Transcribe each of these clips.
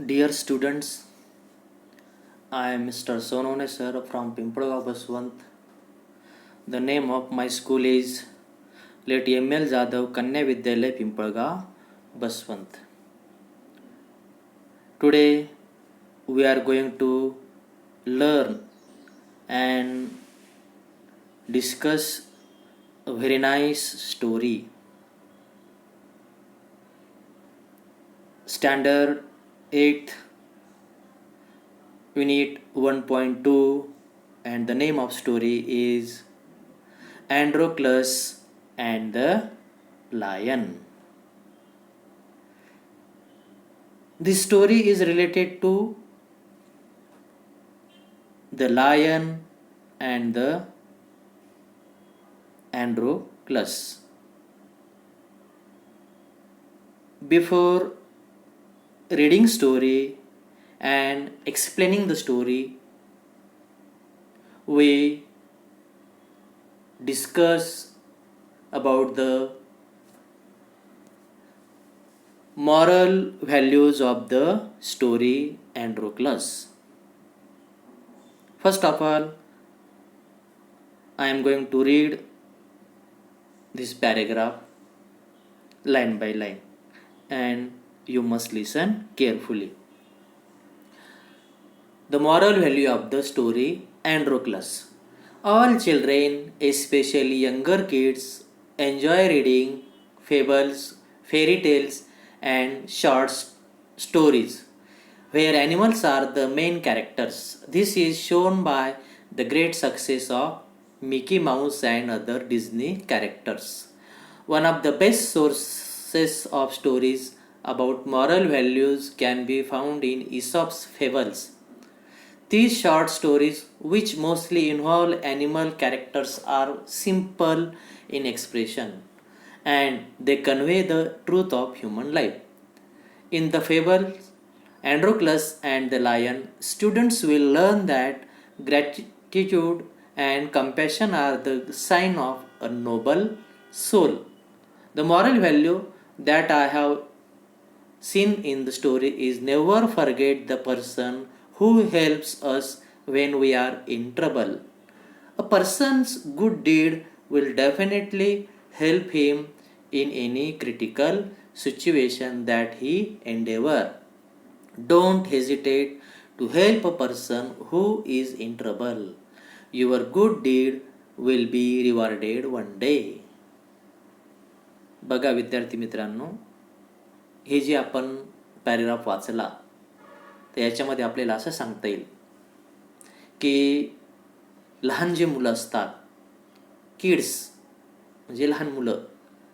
Dear students, I am Mr. Sonone sir from Pimpalgaon Baswant. The name of my school is Let M.L. Jadhav Kanya Vidyalaya Pimpalgaon Baswant. Today we are going to learn and discuss a very nice story. Standard 8th Unit 1.2, and the name of story is Androclus and the Lion. This story is related to the lion and the Androclus. Before reading story and explaining the story, we discuss about the moral values of the story Androclus. First of all, I am going to read this paragraph line by line, and you must listen carefully. The moral value of the story Androclus. All children, especially younger kids, enjoy reading fables, fairy tales, and short stories where animals are the main characters. This is shown by the great success of Mickey Mouse and other Disney characters. One of the best sources of stories about moral values can be found in Aesop's fables. These short stories, which mostly involve animal characters, are simple in expression and they convey the truth of human life. In the fable Androclus and the Lion, students will learn that gratitude and compassion are the sign of a noble soul. The moral value that I have seen in the story is never forget the person who helps us when we are in trouble. A person's good deed will definitely help him in any critical situation that he endeavor. Don't hesitate to help a person who is in trouble. Your good deed will be rewarded one day. बघा विद्यार्थी मित्रांनो, हे जे आपण paragraph वाचला तर याच्यामध्ये आपल्याला असं सांगता येईल की लहान जे मुलं असतात, किड्स म्हणजे लहान मुलं,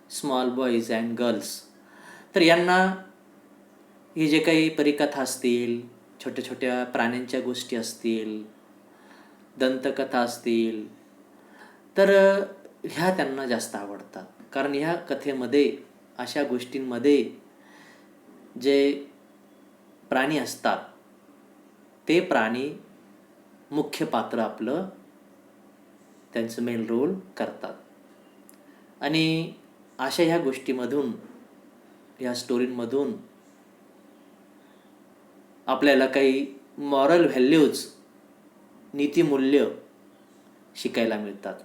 स्मॉल बॉईज अँड गर्ल्स, तर यांना हे जे काही परिकथा असतील, छोट्या छोट्या प्राण्यांच्या गोष्टी असतील, दंतकथा असतील, तर ह्या त्यांना जास्त आवडतात. कारण ह्या कथेमध्ये, अशा गोष्टींमध्ये जे प्राणी असतात ते प्राणी मुख्य पात्र आपलं त्यांचं मेन रोल करतात. आणि अशा ह्या गोष्टीमधून, ह्या स्टोरींमधून आपल्याला काही मॉरल व्हॅल्यूज, नीतिमूल्य शिकायला मिळतात.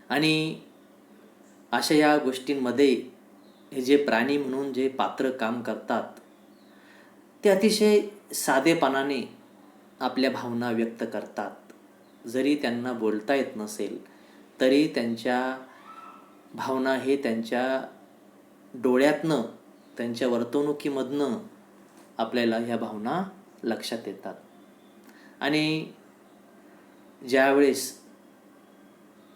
आणि अशा ह्या गोष्टींमध्ये हे जे प्राणी म्हणून जे पात्र काम करतात ते अतिशय साधेपणाने आपल्या भावना व्यक्त करतात. जरी त्यांना बोलता येत नसेल तरी त्यांच्या भावना हे त्यांच्या डोळ्यातनं, त्यांच्या वर्तणुकीमधनं आपल्याला ह्या भावना लक्षात येतात. आणि ज्यावेळेस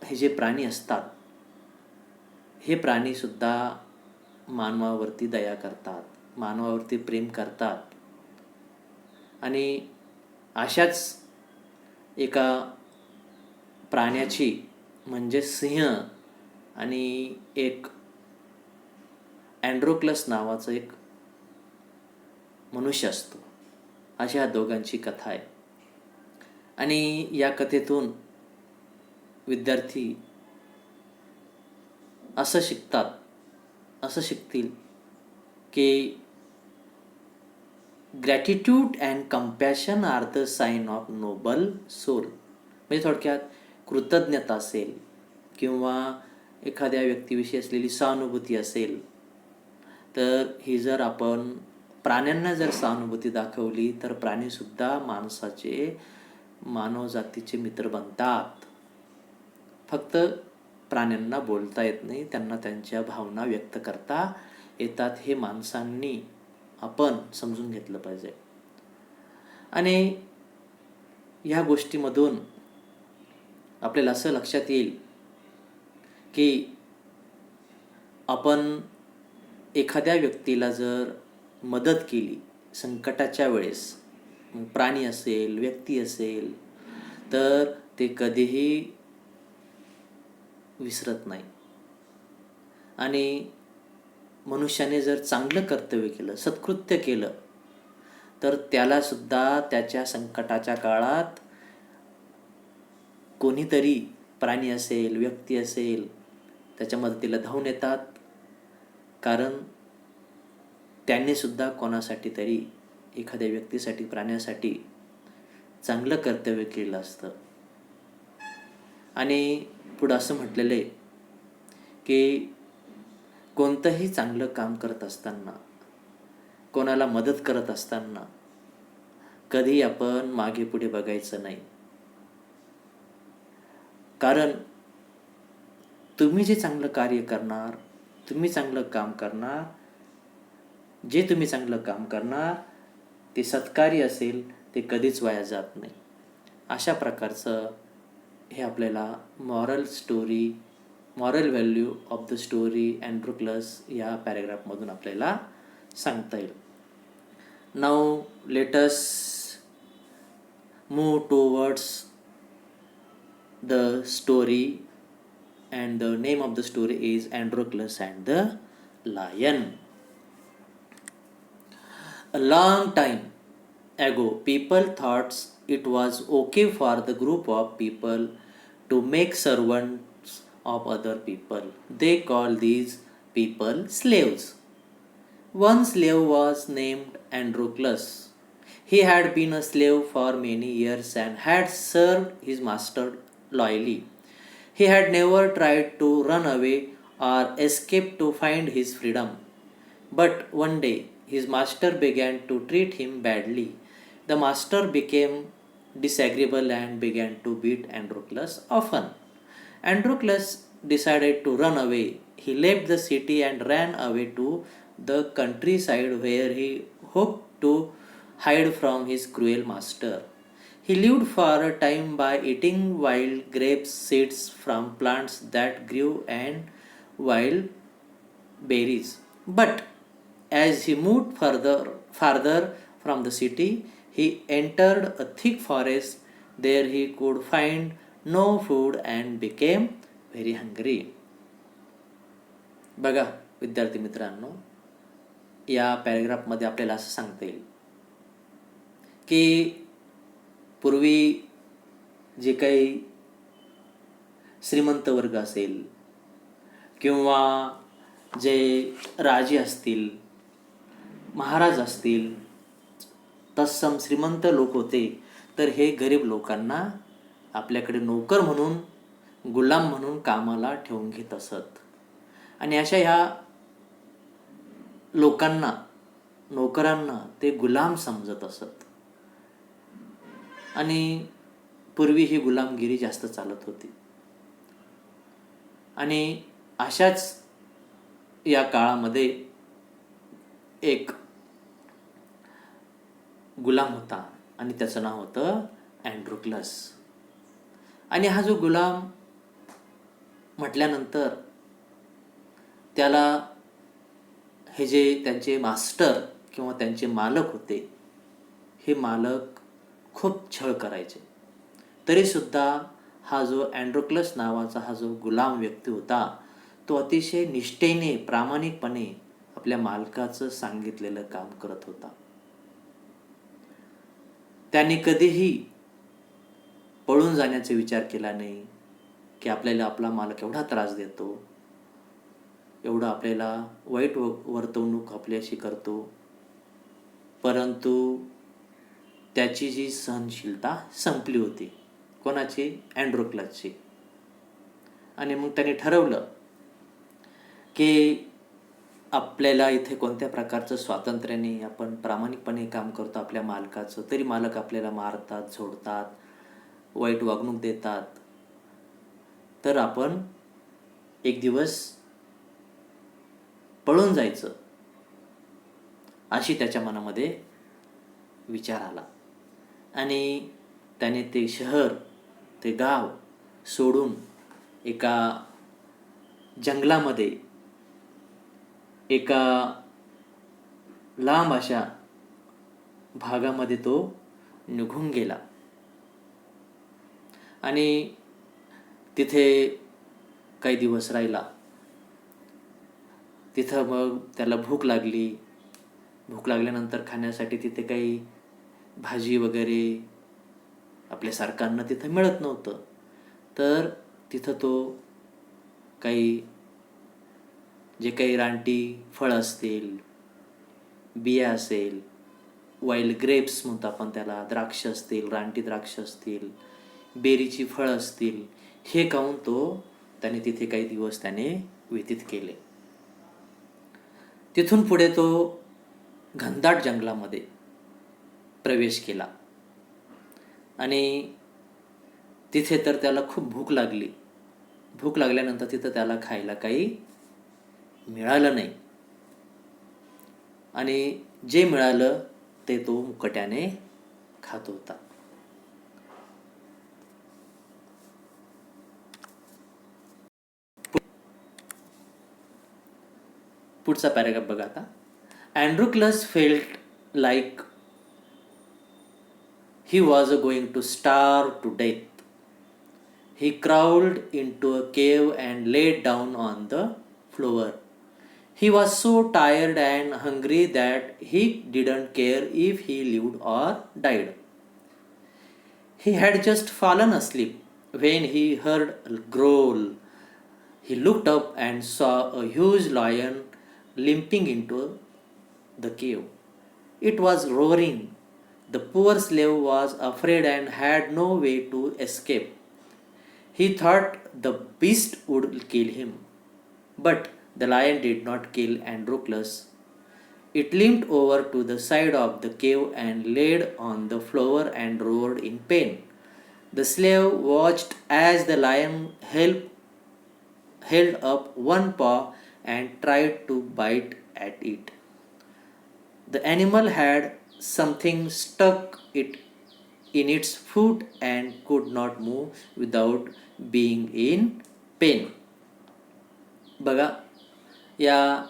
हे जे प्राणी असतात, हे प्राणीसुद्धा मानवावरती दया करतात, मानवावरती प्रेम करतात. आणि अशाच एका प्राण्याची म्हणजे सिंह आणि एक अँड्रोक्लस नावाचं एक मनुष्य असतो, अशा ह्या दोघांची कथा आहे. आणि या कथेतून विद्यार्थी असं शिकतील की gratitude and compassion are the sign of noble soul. म्हणजे थोडक्यात कृतज्ञता असेल किंवा एखाद्या व्यक्तीविषयी असलेली सहानुभूती असेल, तर ही जर आपण प्राण्यांना जर सहानुभूती दाखवली तर प्राणीसुद्धा मानवजातीचे मित्र बनतात. फक्त प्राण्यांना बोलता येत नाही, त्यांना त्यांच्या भावना व्यक्त करता येतात, हे माणसांनी आपण समजून घेतलं पाहिजे. आणि ह्या गोष्टीमधून आपल्याला असं लक्षात येईल की आपण एखाद्या व्यक्तीला जर मदत केली संकटाच्या वेळेस, प्राणी असेल, व्यक्ती असेल, तर ते कधीही विसरत नाही. आणि मनुष्याने जर चांगलं कर्तव्य केलं, सत्कृत्य केलं, तर त्यालासुद्धा त्याच्या संकटाच्या काळात कोणीतरी, प्राणी असेल, व्यक्ती असेल, त्याच्या मदतीला धावून येतात. कारण त्यांनीसुद्धा कोणासाठी तरी, एखाद्या व्यक्तीसाठी, प्राण्यासाठी चांगलं कर्तव्य केलं असतं. आणि पुढं असं म्हटलेलं आहे की कोणतंही चांगलं काम करत असताना, कोणाला मदत करत असताना कधी आपण मागे पुढे बघायचं नाही. कारण तुम्ही जे चांगलं कार्य करणार, तुम्ही चांगलं काम करणार, जे तुम्ही चांगलं काम करणार ते सत्कार्य असेल, ते कधीच वाया जात नाही. अशा प्रकारचं हे आपल्याला moral value of the story Androcles या पॅरेग्राफमधून आपल्याला सांगता येईल. Now let us move towards the story, and the name of the story is Androclus and the Lion. A long time ago, people thought it was okay for the group of people to make servants of other people. They called these people slaves. One slave was named Androclus. He had been a slave for many years and had served his master loyally. He had never tried to run away or escape to find his freedom. But one day, his master began to treat him badly. The master became disagreeable and began to beat Androclus often. Androclus decided to run away. He left the city and ran away to the countryside where he hoped to hide from his cruel master. He lived for a time by eating wild grape seeds from plants that grew and wild berries. But as he moved farther from the city, he entered a thick forest. There he could find no food and became very hungry. बघा विद्यार्थी मित्रांनो, या पॅरेग्राफमध्ये आपल्याला असं सांगता येईल की पूर्वी जे काही श्रीमंत वर्ग असेल किंवा जे राजे असतील, महाराज असतील, तत्सम श्रीमंत लोक होते, तर हे गरीब लोकांना आपल्याकडे नोकर म्हणून, गुलाम म्हणून कामाला ठेवून घेत असत. आणि अशा ह्या लोकांना, नोकरांना ते गुलाम समजत असत. आणि पूर्वी ही गुलामगिरी जास्त चालत होती. आणि अशाच या काळामध्ये एक गुलाम होता आणि त्याचं नाव होतं अँड्रोक्लस. आणि हा जो गुलाम म्हटल्यानंतर त्याला हे जे त्यांचे मास्टर किंवा त्यांचे मालक होते, हे मालक खूप छळ करायचे. तरीसुद्धा हा जो अँड्रोक्लस नावाचा हा जो गुलाम व्यक्ती होता, तो अतिशय निष्ठेने, प्रामाणिकपणे आपल्या मालकाचं सांगितलेलं काम करत होता. त्याने कधीही पळून जाण्याचा विचार केला नाही की आपल्याला आपला मालक एवढा त्रास देतो, एवढं आपल्याला वाईट वर्तवणूक आपल्याशी करतो, परंतु त्याची जी सहनशीलता संपली होती. कोणाची? अँड्रोक्लसची. आणि मग त्याने ठरवलं की आपल्याला इथे कोणत्या प्रकारचं स्वातंत्र्याने आपण प्रामाणिकपणे काम करतो आपल्या मालकाचं, तरी मालक आपल्याला मारतात, झोडतात, वाईट वागणूक देतात, तर आपण एक दिवस पळून जायचं, अशी त्याच्या मनामध्ये विचार आला. आणि त्याने ते शहर, ते गाव सोडून एका जंगलामध्ये, एका लांब अशा भागामध्ये तो निघून गेला. आणि तिथे काही दिवस राहिला. तिथं मग त्याला भूक लागली. भूक लागल्यानंतर खाण्यासाठी तिथे काही भाजी वगैरे आपल्या सरकारनं तिथं मिळत नव्हतं. तर तिथं तो काही जे काही रानटी फळं असतील, बिया असेल, वाईल्ड ग्रेप्स म्हणतो आपण त्याला, द्राक्ष असतील, रानटी द्राक्ष असतील, बेरीची फळं असतील, हे खाऊन त्याने तिथे काही दिवस त्याने व्यतीत केले. तिथून पुढे तो घनदाट जंगलामध्ये प्रवेश केला. आणि तिथे तर त्याला खूप भूक लागली. भूक लागल्यानंतर तिथं त्याला खायला काही मिळालं नाही. आणि जे मिळालं ते तो मुकाट्याने खात होता. पुढचा पॅराग्राफ बघा आता. Androcles felt like he was going to starve to death. He crawled into a cave and laid down on the floor. He was so tired and hungry that he didn't care if he lived or died. He had just fallen asleep when he heard a growl. He looked up and saw a huge lion limping into the cave. It was roaring. The poor slave was afraid and had no way to escape. He thought the beast would kill him. But the lion did not kill Androclus. It limped over to the side of the cave and laid on the floor and roared in pain. The slave watched as the lion held up one paw and tried to bite at it. The animal had something stuck it in its foot and could not move without being in pain. बघा, या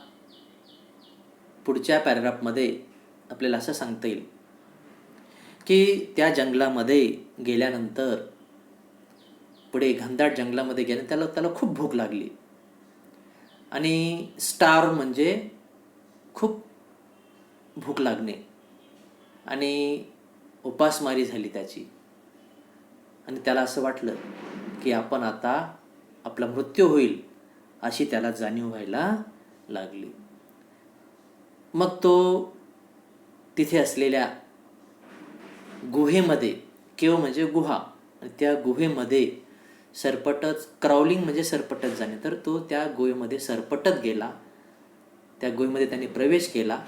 पुढच्या पॅराग्राफमध्ये आपल्याला असं सांगता येईल की त्या जंगलामध्ये गेल्यानंतर, पुढे घनदाट जंगलामध्ये गेल्यानंतर त्याला खूप भूक लागली. आणि स्टार्व म्हणजे खूप भूक लागणे, आणि उपासमारी झाली त्याची. आणि त्याला असं वाटलं की आपण आता आपला मृत्यू होईल, अशी त्याला जाणीव व्हायला लागली. मग तो तिथे असलेल्या गुहेमध्ये, केव म्हणजे गुहा, त्या गुहेमध्ये सरपटच, क्राउलिंग म्हणजे सरपटत जाणे, तर तो त्या गुहेमध्ये सरपटत गेला. त्या गुहेमध्ये त्याने प्रवेश केला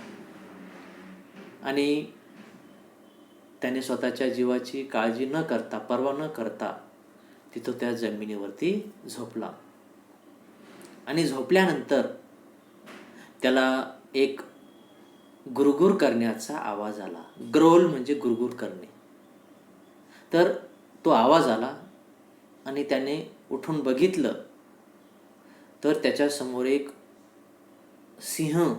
आणि त्याने स्वतःच्या जीवाची काळजी न करता, पर्वा न करता तिथं त्या जमिनीवरती झोपला. आणि झोपल्यानंतर त्याला एक गुरगुर करण्याचा आवाज आला. ग्रोल म्हणजे गुरगुर करणे. तर तो आवाज आला आणि त्याने उठून बघितलं तर त्याच्यासमोर एक सिंह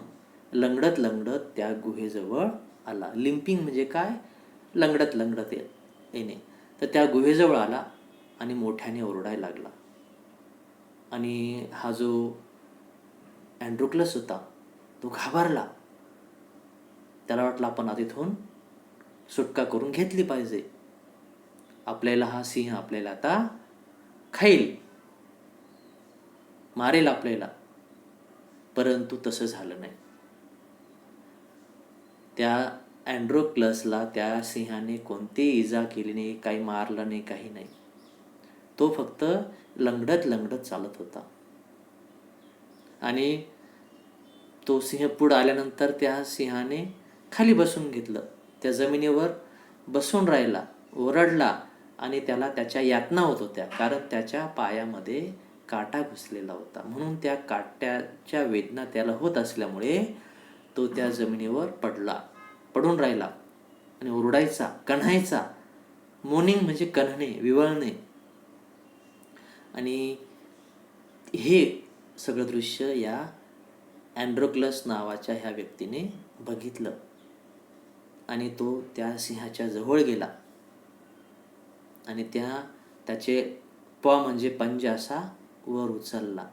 लंगडत लंगडत त्या गुहेजवळ आला. लिंपिंग म्हणजे काय? लंगडत लंगडत येणे. तर त्या गुहेजवळ आला आणि मोठ्याने ओरडायला लागला. आणि हा जो अँड्रोक्लस होता तो घाबरला. त्याला वाटलं आपण आता इथून सुटका करून घेतली पाहिजे, आपल्याला हा सिंह आपल्याला आता खाईल, मारेल आपल्याला. परंतु तसं झालं नाही. त्या अँड्रोक्लसला त्या सिंहाने कोणतीही इजा केली नाही, काही मारलं नाही, काही नाही. तो फक्त लंगडत लंगडत चालत होता. आणि तो सिंह पुढं आल्यानंतर त्या सिंहाने खाली बसून घेतलं. त्या जमिनीवर बसून राहिला, ओरडला आणि त्याला त्याच्या यातना होत होत्या, कारण त्याच्या पायामध्ये काटा घुसलेला होता. म्हणून त्या काट्याच्या वेदना त्याला होत असल्यामुळे तो त्या जमिनीवर पडून राहिला आणि ओरडायचा, कण्हायचा. मोर्निंग म्हणजे कण्हणे, विवळणे. आणि हे सगळं दृश्य या अँड्रोक्लस नावाच्या ह्या व्यक्तीने बघितलं आणि तो त्या सिंहाच्या जवळ गेला आणि त्याचे म्हणजे पंजा असा वर उचलला.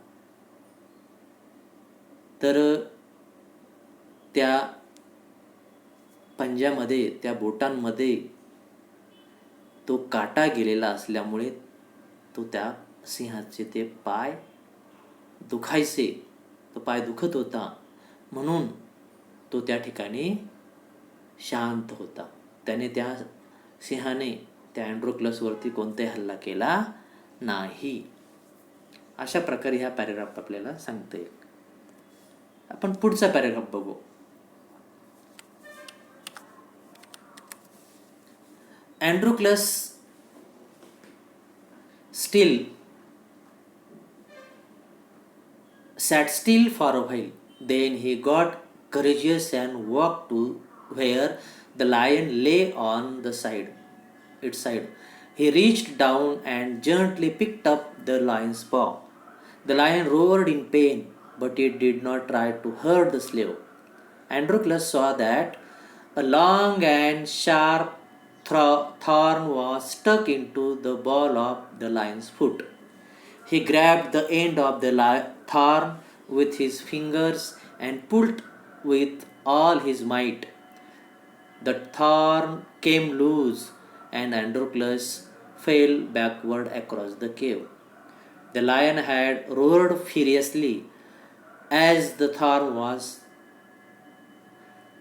तर त्या पंजामध्ये, त्या बोटांमध्ये तो काटा गेलेला असल्यामुळे तो त्या सिंहाचे ते पाय दुखायचे. तो पाय दुखत होता म्हणून तो त्या ठिकाणी शांत होता. त्या सिंहाने त्या अँड्रोक्लसवरती कोणताही हल्ला केला नाही. अशा प्रकारे ह्या पॅरेग्राफ आपल्याला सांगता येईल. आपण पुढचा पॅरेग्राफ बघू. अँड्रोक्लस sat still for a while. Then he got courageous and walked to where the lion lay on its side. He reached down and gently picked up the lion's paw. The lion roared in pain, but it did not try to hurt the slave. Androclus saw that a long and sharp thorn was stuck into the ball of the lion's foot. He grabbed the end of the thorn with his fingers and pulled with all his might. The thorn came loose and Androclus fell backward across the cave. The lion had roared furiously as the thorn was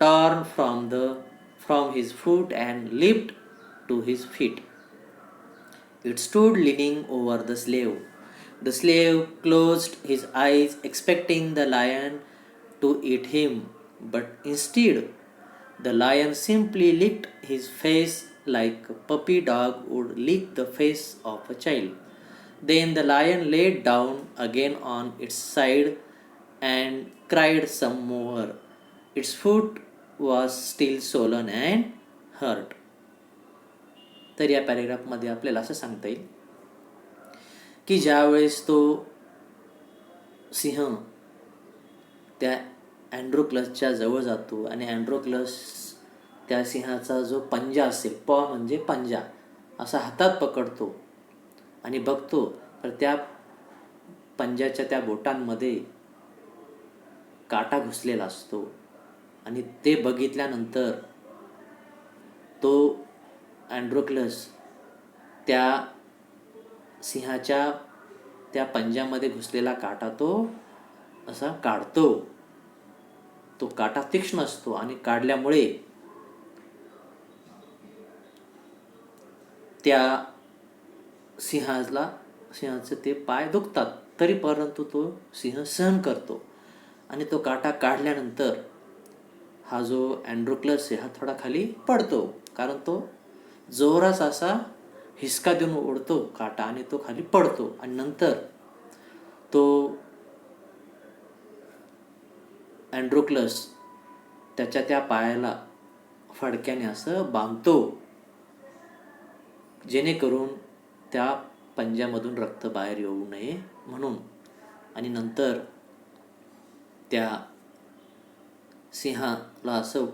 torn from his foot and leaped to his feet. It stood leaning over the slave. The slave closed his eyes, expecting the lion to eat him, but instead, the lion simply licked his face like a puppy dog would lick the face of a child. Then the lion laid down again on its side and cried some more. Its foot was still swollen and hurt. तर या पॅरेग्राफमध्ये आपल्याला असं सांगता येईल की ज्यावेळेस तो सिंह त्या अँड्रोक्लसच्या जवळ जातो आणि अँड्रोक्लस त्या सिंहाचा जो पंजा असेल, म्हणजे पंजा, असा हातात पकडतो आणि बघतो, तर त्या पंजाच्या त्या बोटांमध्ये काटा घुसलेला असतो. आणि ते बघितल्यानंतर तो अँड्रोक्लस त्या सिंहाच्या त्या पंजामध्ये घुसलेला काटा तो असा काढतो. तो काटा तीक्ष्ण असतो आणि काढल्यामुळे त्या सिंहाचे ते पाय दुखतात, तरी परंतु तो सिंह सहन करतो. आणि तो काटा काढल्यानंतर हा जो अँड्रोक्लस आहे हा थोडा खाली पडतो, कारण तो जोराचा असा हिसका देऊन उडतो काटा आणि तो खाली पडतो. आणि नंतर तो अँड्रोक्लस त्याच्या त्या पायाला फडक्याने असं बांधतो, जेणेकरून त्या पंजामधून रक्त बाहेर येऊ नये म्हणून. आणि नंतर त्या सिंहाला असं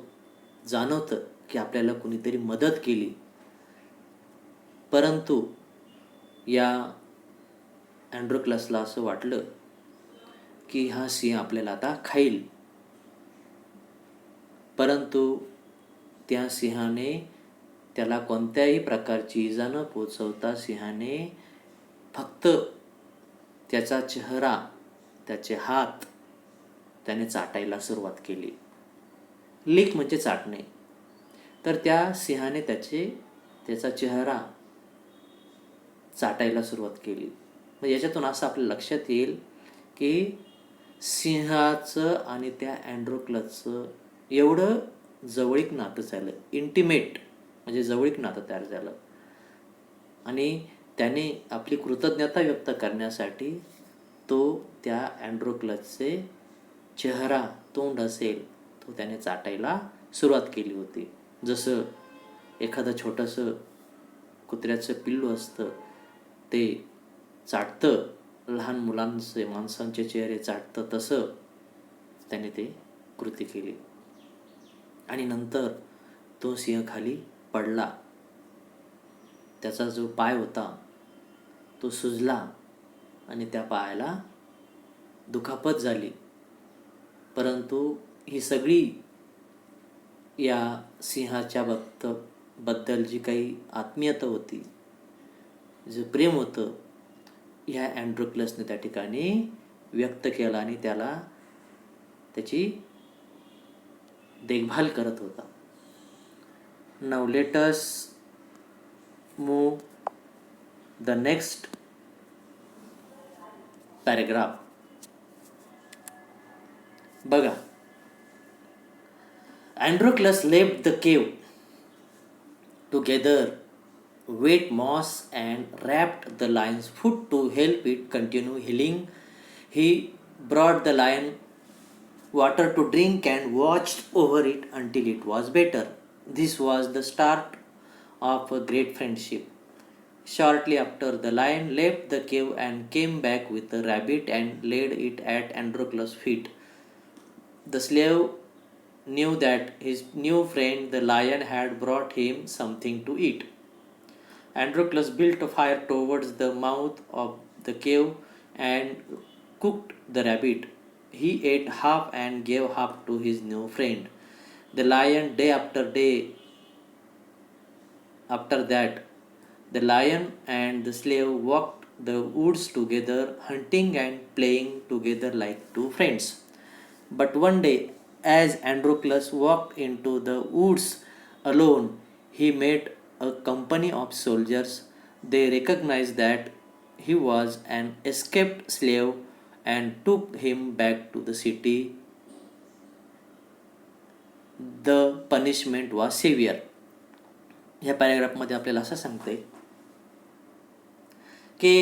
जाणवतं की आपल्याला कुणीतरी मदत केली, परंतु या अँड्रोक्लसला असं वाटलं की हा सिंह आपल्याला आता खाईल. परंतु त्या सिंहाने त्याला कोणत्याही प्रकारची इजा न पोचवता सिंहाने फक्त त्याचा चेहरा, त्याचे हात त्याने चाटायला सुरुवात केली. लिक म्हणजे चाटणे. तर त्या सिंहाने त्याचा चेहरा चाटायला सुरुवात केली. मग याच्यातून असं आपल्या लक्षात येईल की सिंहाचं आणि त्या अँड्रोक्लसचं एवढं जवळीक नातं झालं, इंटिमेट म्हणजे जवळीक नातं तयार झालं. आणि त्याने आपली कृतज्ञता व्यक्त करण्यासाठी तो त्या अँड्रोक्लसचे चेहरा, तोंड असेल तो त्याने चाटायला सुरुवात केली होती. जसं एखादं छोटंसं कुत्र्याचं पिल्लू असतं ते चाटतं, लहान मुलांचे माणसांचे चेहरे चाटतं, तसं त्याने ते कृती केली. आणि नंतर तो सिंह खाली पडला. त्याचा जो पाय होता तो सुजला आणि त्या पायाला दुखापत झाली. परंतु ही सगळी या सिंहाच्या बद्दल जी काही आत्मीयता होती, जे प्रेम होतं, ह्या अँड्रोक्लसने त्या ठिकाणी व्यक्त केलं आणि त्याची देखभाल करत होता. Now let us move the next paragraph. बघा, Androclus left the cave to gather wet moss and wrapped the lion's foot to help it continue healing. He brought the lion water to drink and watched over it until it was better. This was the start of a great friendship. Shortly after, the lion left the cave and came back with a rabbit and laid it at Androclus' feet. The slave knew that his new friend the lion had brought him something to eat. Androclus built a fire towards the mouth of the cave and cooked the rabbit. He ate half and gave half to his new friend. The lion, day after day, after that, the lion and the slave walked the woods together, hunting and playing together like two friends. But one day, as Androclus walked into the woods alone, he met a company of soldiers. They recognized that he was an escaped slave and took him back to the city. The punishment was severe. ह्या पॅरेग्राफमध्ये आपल्याला असं सांगते की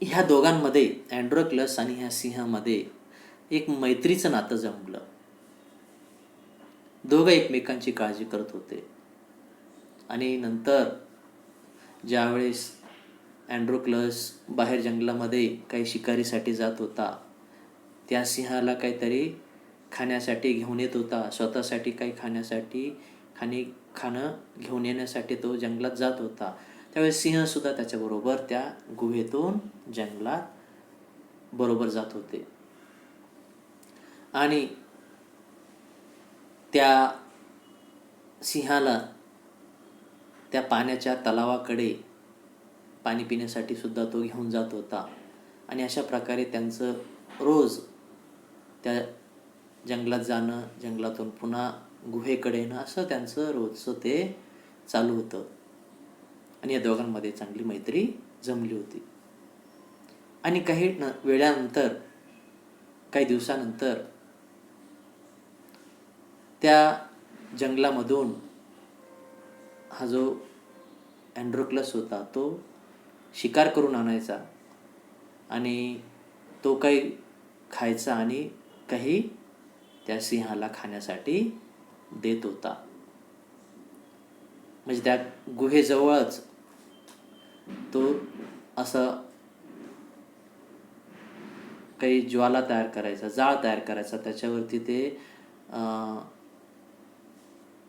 ह्या दोघांमध्ये, अँड्रोक्लस आणि ह्या सिंहामध्ये एक मैत्रीचं नातं जमलं. दोघं एकमेकांची काळजी करत होते. आणि नंतर ज्यावेळेस अँड्रोक्लस बाहेर जंगलामध्ये काही शिकारीसाठी जात होता, त्या सिंहाला काहीतरी खाण्यासाठी घेऊन येत होता. स्वतःसाठी काही खाणं घेऊन येण्यासाठी तो जंगलात जात होता. त्यावेळेस सिंहसुद्धा त्याच्याबरोबर त्या गुहेतून जंगलात बरोबर जात होते. आणि त्या सिंहाला त्या पाण्याच्या तलावाकडे पाणी पिण्यासाठी सुद्धा तो घेऊन जात होता. आणि अशा प्रकारे त्यांचं रोज त्या जंगलात जाणं, जंगलातून पुन्हा गुहेकडे येणं, असं त्यांचं रोजचं ते चालू होतं. आणि या दोघांमध्ये चांगली मैत्री जमली होती. आणि काही वेळानंतर, काही दिवसानंतर, त्या जंगलामधून हा जो अँड्रोक्लस होता तो शिकार करून आणायचा आणि तो काही खायचा आणि काही त्या सिंहाला खाण्यासाठी देत होता. म्हणजे त्या गुहेजवळच तो असं काही ज्वाला तयार करायचा, जाळ तयार करायचा. त्याच्यावरती ते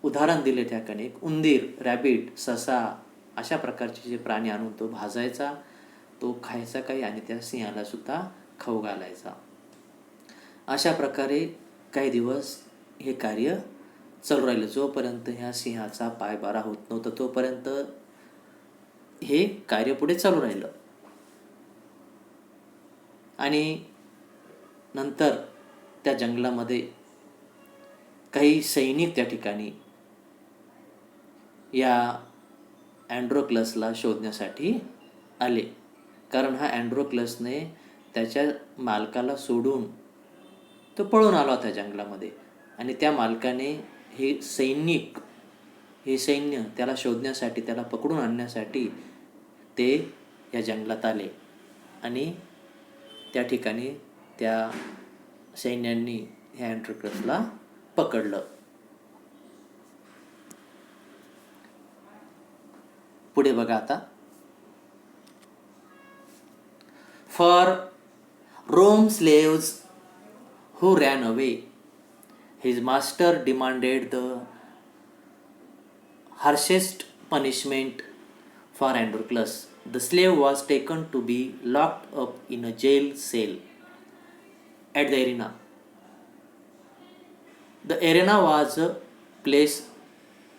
उदाहरण दिले त्या ठिकाणी उंदीर, रॅबिट, ससा अशा प्रकारचे जे प्राणी आणून तो भाजायचा, तो खायचा काही आणि त्या सिंहाला सुद्धा खाऊ घालायचा. अशा प्रकारे काही दिवस हे कार्य चालू राहिलं. जोपर्यंत ह्या सिंहाचा पाय बरा होत नव्हता तोपर्यंत हे कार्य पुढे चालू राहिलं. आणि नंतर त्या जंगलामध्ये काही सैनिक त्या ठिकाणी या अँड्रोक्लसला शोधण्यासाठी आले, कारण हा अँड्रोक्लसने त्याच्या मालकाला सोडून तो पळून आला होता जंगलामध्ये, आणि त्या मालकाने हे सैन्य त्याला शोधण्यासाठी, त्याला पकडून आणण्यासाठी ते या जंगलात आले. आणि त्या ठिकाणी त्या सैन्यांनी ह्या अँड्रोक्लसला पकडलं. पुढे बघा आता. For Rome slaves who ran away, his master demanded the harshest punishment for Androclus. The slave was taken to be locked up in a jail cell at the arena. The arena was a place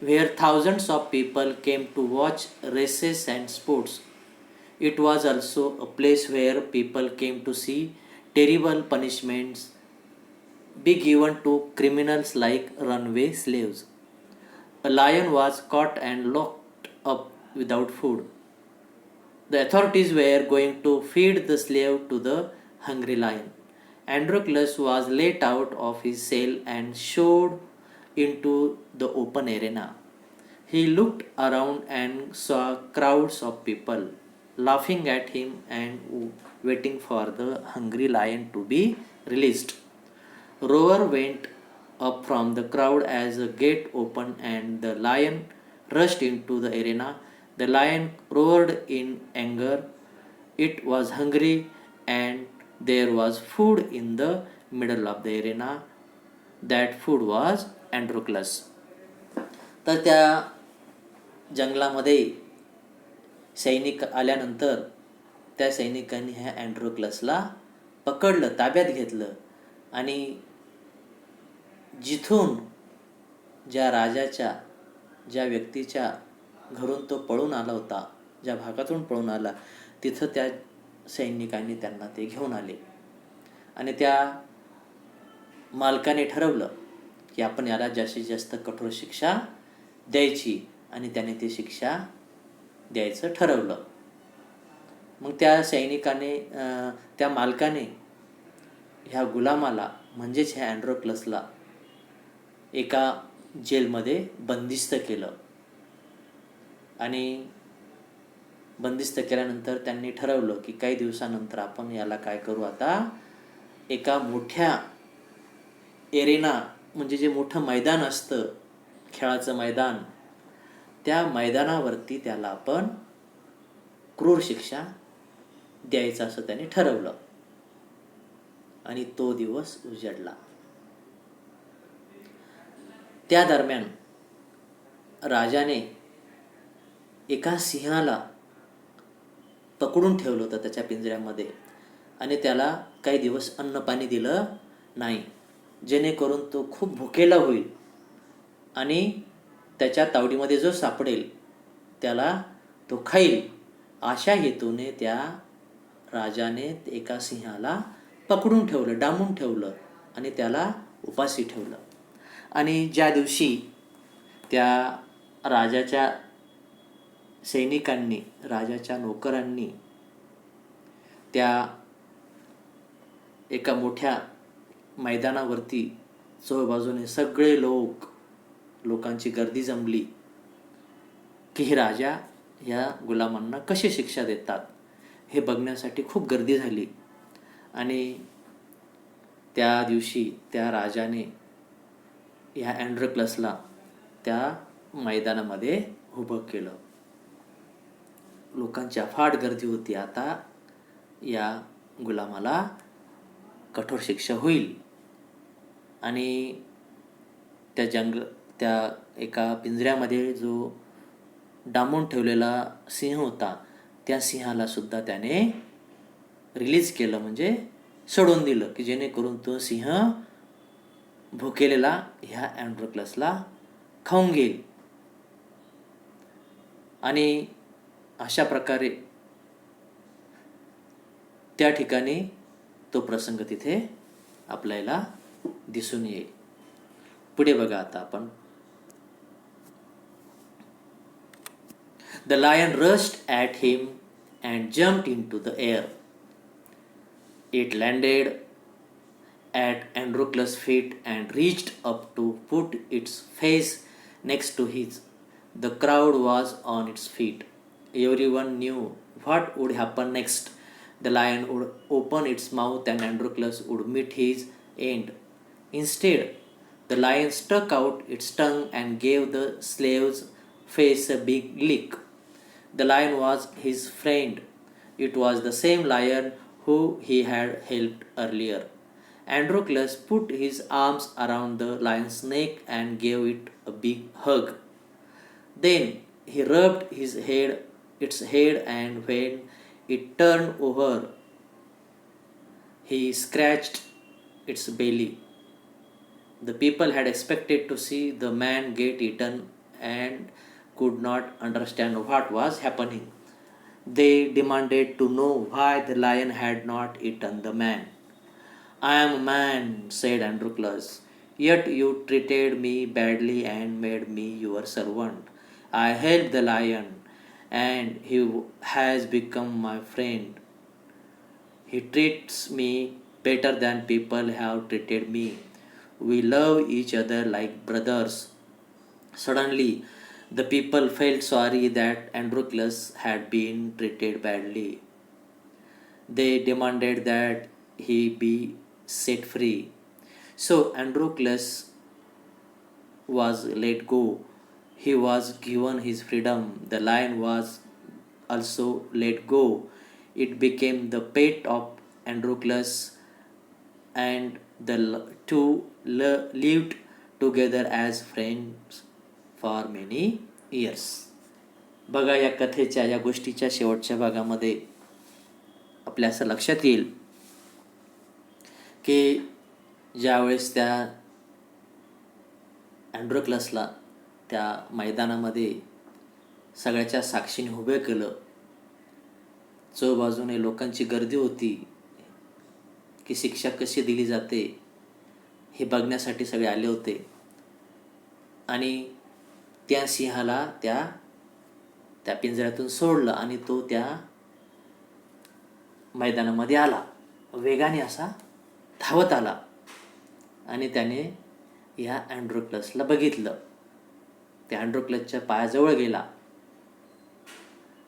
where thousands of people came to watch races and sports. It was also a place where people came to see terrible punishments be given to criminals like runaway slaves. A lion was caught and locked up without food. The authorities were going to feed the slave to the hungry lion. Androclus was let out of his cell and showed into the open arena. He looked around and saw crowds of people laughing at him and waiting for the hungry lion to be released. Roar went up from the crowd as the gate opened and the lion rushed into the arena. The lion roared in anger. It was hungry and there was food in the middle of the arena. That food was Androclus. तर त्या जंगलामध्ये सैनिक आल्यानंतर त्या सैनिकांनी ह्या अँड्रोक्लसला पकडलं, ताब्यात घेतलं, आणि जिथून ज्या व्यक्तीच्या घरून तो पळून आला होता, ज्या भागातून पळून आला, तिथं त्या सैनिकांनी त्यांना ते घेऊन आले. आणि त्या मालकाने ठरवलं की आपण याला जास्तीत जास्त कठोर शिक्षा द्यायची, आणि त्याने ती शिक्षा द्यायचं ठरवलं. मग त्या मालकाने ह्या गुलामाला, म्हणजेच ह्या अँड्रोक्लसला, एका जेलमध्ये बंदिस्त केलं. आणि बंदिस्त केल्यानंतर त्यांनी ठरवलं की काही दिवसानंतर आपण याला काय करू, आता एका मोठ्या एरेना, म्हणजे जे मोठं मैदान असतं, खेळाचं मैदान, त्या मैदानावरती त्याला आपण क्रूर शिक्षा द्यायचं असं त्यांनी ठरवलं. आणि तो दिवस उजाडला. त्या दरम्यान राजाने एका सिंहाला पकडून ठेवलं होतं त्याच्या पिंजऱ्यामध्ये, आणि त्याला काही दिवस अन्न पाणी दिलं नाही, जेणेकरून तो खूप भुकेला होईल आणि त्याच्या तावडीमध्ये जो सापडेल त्याला तो खाईल. अशा हेतूने त्या राजाने एका सिंहाला पकडून ठेवलं, डांबून ठेवलं, आणि त्याला उपाशी ठेवलं. आणि ज्या दिवशी त्या राजाच्या सैनिकांनी, राजाच्या नोकरांनी त्या एका मोठ्या मैदानावरती चोहूबाजूने सगळे लोकांची गर्दी जमली की हे राजा ह्या गुलामांना कशी शिक्षा देतात हे बघण्यासाठी खूप गर्दी झाली. आणि त्या दिवशी त्या राजाने ह्या अँड्रोक्लसला त्या मैदानामध्ये उभं केलं. लोकांची अफाट गर्दी होती. आता या गुलामाला कठोर शिक्षा होईल. आणि त्या एका पिंजऱ्यामध्ये जो डांबून ठेवलेला सिंह होता, त्या सिंहाला सुद्धा त्याने रिलीज केलं, म्हणजे सोडून दिलं, की जेणेकरून तो सिंह भुकेलेला ह्या अँड्रोक्लसला खाऊन घेईल. आणि अशा प्रकारे त्या ठिकाणी तो प्रसंग तिथे आपल्याला दिसून येईल. पुढे बघा आता आपण. The lion rushed at him and jumped into the air. It landed at Androclus' feet and reached up to put its face next to his. The crowd was on its feet. Everyone knew what would happen next. The lion would open its mouth and Androclus would meet his end. Instead, the lion stuck out its tongue and gave the slave's face a big lick. The lion was his friend. It was the same lion who he had helped earlier. Androclus put his arms around the lion's neck and gave it a big hug. Then he rubbed its head, and when it turned over, he scratched its belly. The people had expected to see the man get eaten and could not understand what was happening. They demanded to know why the lion had not eaten the man. "I am a man," said Androclus, "yet you treated me badly and made me your servant. I helped the lion, and he has become my friend. He treats me better than people have treated me. We love each other like brothers." Suddenly, the people felt sorry that Androclus had been treated badly. They demanded that he be set free. So Androclus was let go. He was given his freedom. The lion was also let go. It became the pet of Androclus, and the two lived together as friends for many years. बघा, या कथेच्या, या गोष्टीच्या शेवटच्या भागामध्ये आपल्या असं लक्षात येईल की ज्यावेळेस त्या अँड्रोक्लसला त्या मैदानामध्ये सगळ्याच्या साक्षीने उभे केलं, चौबाजूने लोकांची गर्दी होती की शिक्षा कशी दिली जाते हे बघण्यासाठी सगळे आले होते. आणि त्या सिंहाला त्या पिंजऱ्यातून सोडलं आणि तो त्या मैदानामध्ये आला. वेगाने असा धावत आला आणि त्याने या अँड्रोक्लसला बघितलं. त्या अँड्रोक्लसच्या पायाजवळ गेला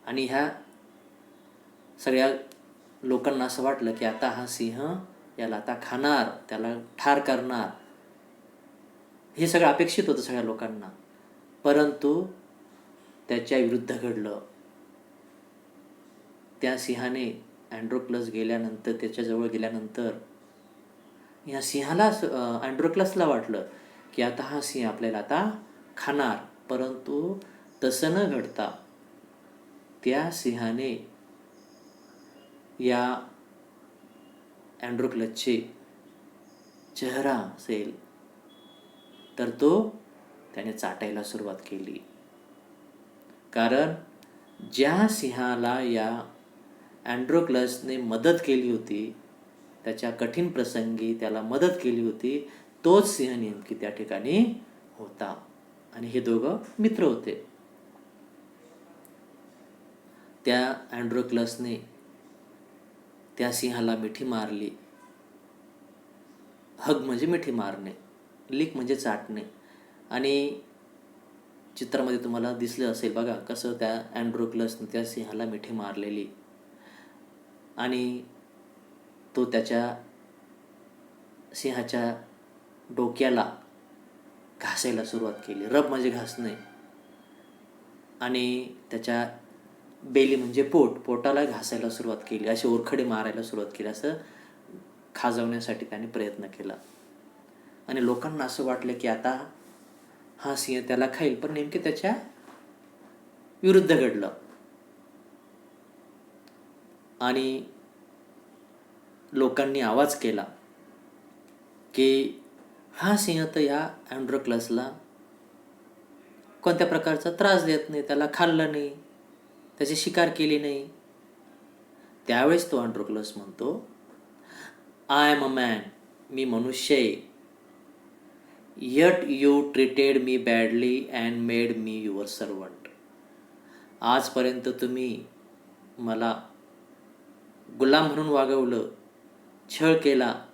आणि ह्या सगळ्या लोकांना असं वाटलं की आता हा सिंह याला आता खाणार, त्याला ठार करणार. हे सगळं अपेक्षित होतं सगळ्या लोकांना. परंतु त्याच्या विरुद्ध घडलं. त्या सिंहाने अँड्रोक्लस गेल्यानंतर, त्याच्याजवळ गेल्यानंतर या सिंहाला अँड्रोक्लसला वाटलं की आता हा सिंह आपल्याला आता खाणार. परंतु तसं न घडता त्या सिंहाने या अँड्रोक्लसचे चेहरा असेल तर तो त्याने चाटायला सुरुवात केली. कारण ज्या सिंहाला या अँड्रोक्लसने मदत केली होती, त्याच्या कठीण प्रसंगी त्याला मदत केली होती, तोच सिंह नेमकी त्या ठिकाणी होता आणि हे दोघं मित्र होते. त्या अँड्रोक्लसने त्या सिंहाला मिठी मारली. हग म्हणजे मिठी मारणे, लिक म्हणजे चाटणे. आणि चित्रामध्ये तुम्हाला दिसलं असेल बघा कसं त्या अँड्रोक्लसने त्या सिंहाला मिठी मारलेली आणि तो त्याच्या सिंहाच्या डोक्याला घासायला सुरुवात केली. रब म्हणजे घासणे. आणि त्याच्या बेली म्हणजे पोटाला घासायला सुरुवात केली. अशी ओरखडे मारायला सुरुवात केली. असं खाजवण्यासाठी त्याने प्रयत्न केला. आणि लोकांना असं वाटलं की आता हा सिंह त्याला खाईल, पण नेमके त्याच्या विरुद्ध घडलं. आणि लोकांनी आवाज केला की हा सिंह तर या अँड्रोक्लसला कोणत्या प्रकारचा त्रास देत नाही, त्याला खाल्लं नाही, त्याची शिकार केली नाही. त्यावेळेस तो अँड्रोक्लस म्हणतो, "आय एम अ मॅन, मी मनुष्य आहे. Yet you treated me badly and made me your servant. आजपर्यंत तुम्ही मला गुलाम म्हणून वागवलं, छळ केला.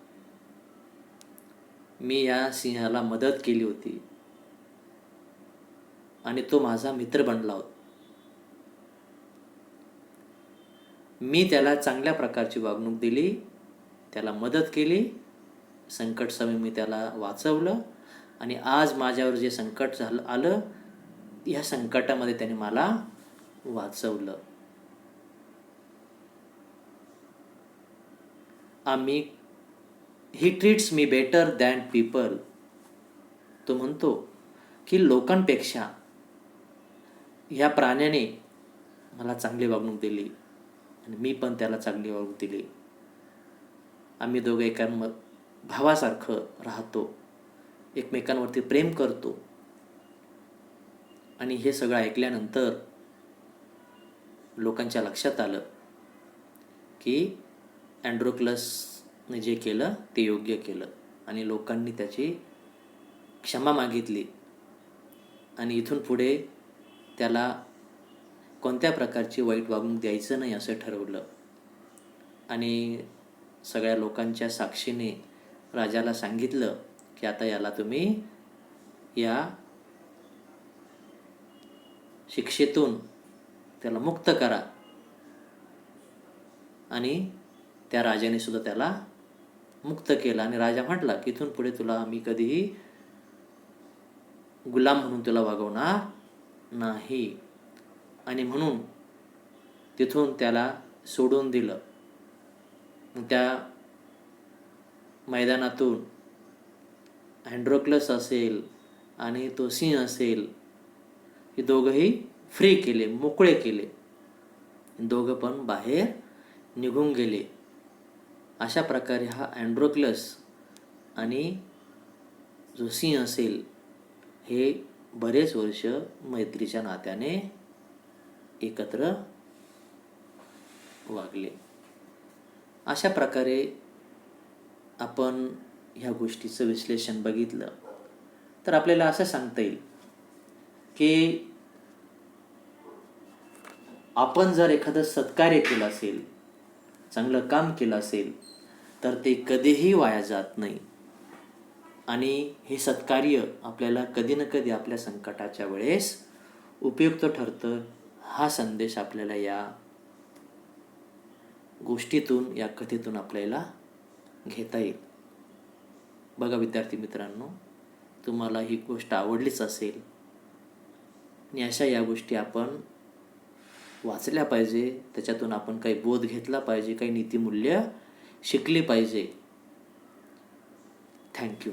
मी या सिंहाला मदत केली होती आणि तो माझा मित्र बनला होता. मी त्याला चांगल्या प्रकारची वागणूक दिली, त्याला मदत केली, संकट समय मी त्याला वाचवलं आणि आज माझ्यावर जे संकट आलं, या संकटामध्ये त्याने मला वाचवलं. ही treats me better than people. तो म्हणतो की लोकांपेक्षा ह्या प्राण्याने मला चांगली वागणूक दिली आणि मी पण त्याला चांगली वागणूक दिली. आम्ही दोघं भावासारखं राहतो, एकमेकांवरती प्रेम करतो. आणि हे सगळं ऐकल्यानंतर लोकांच्या लक्षात आलं की अँड्रोक्लसने जे केलं ते योग्य केलं आणि लोकांनी त्याची क्षमा मागितली आणि इथून पुढे त्याला कोणत्या प्रकारची वाईट वागणूक द्यायचं नाही असं ठरवलं. आणि सगळ्या लोकांच्या साक्षीने राजाला सांगितलं की आता याला तुम्ही या शिक्षेतून त्याला मुक्त करा. आणि त्या राजाने सुद्धा त्याला मुक्त केलं आणि राजा म्हटला की इथून पुढे तुला आम्ही कधीही गुलाम म्हणून तुला वागवणार नाही. आणि म्हणून तिथून त्याला सोडून दिलं. त्या मैदानातून अँड्रोक्लस असेल आणि तो सिंह असेल, हे दोघंही फ्री केले, मोकळे केले. दोघं पण बाहेर निघून गेले. अशा प्रकारे हा अँड्रोक्लस आणि जो सिंह असेल हे बरेच वर्ष मैत्रीच्या नात्याने एकत्र वागले. अशा प्रकारे आपण ह्या गोष्टीचं विश्लेषण बघितलं तर आपल्याला असं सांगता येईल की आपण जर एखादं सत्कार्य केलं असेल, चांगलं काम केलं असेल तर ते कधीही वाया जात नाही. आणि हे सत्कार्य आपल्याला कधी ना कधी आपल्या संकटाच्या वेळेस उपयुक्त ठरतं. हा संदेश आपल्याला या गोष्टीतून, या कथेतून आपल्याला घेता येईल. बघा विद्यार्थी मित्रांनो, तुम्हाला ही गोष्ट आवडलीच असेल आणि अशा या गोष्टी आपण वाचल्या पाहिजे. त्याच्यातून आपण काही बोध घेतला पाहिजे, काही नीतिमूल्य शिकली पाहिजे. थँक्यू.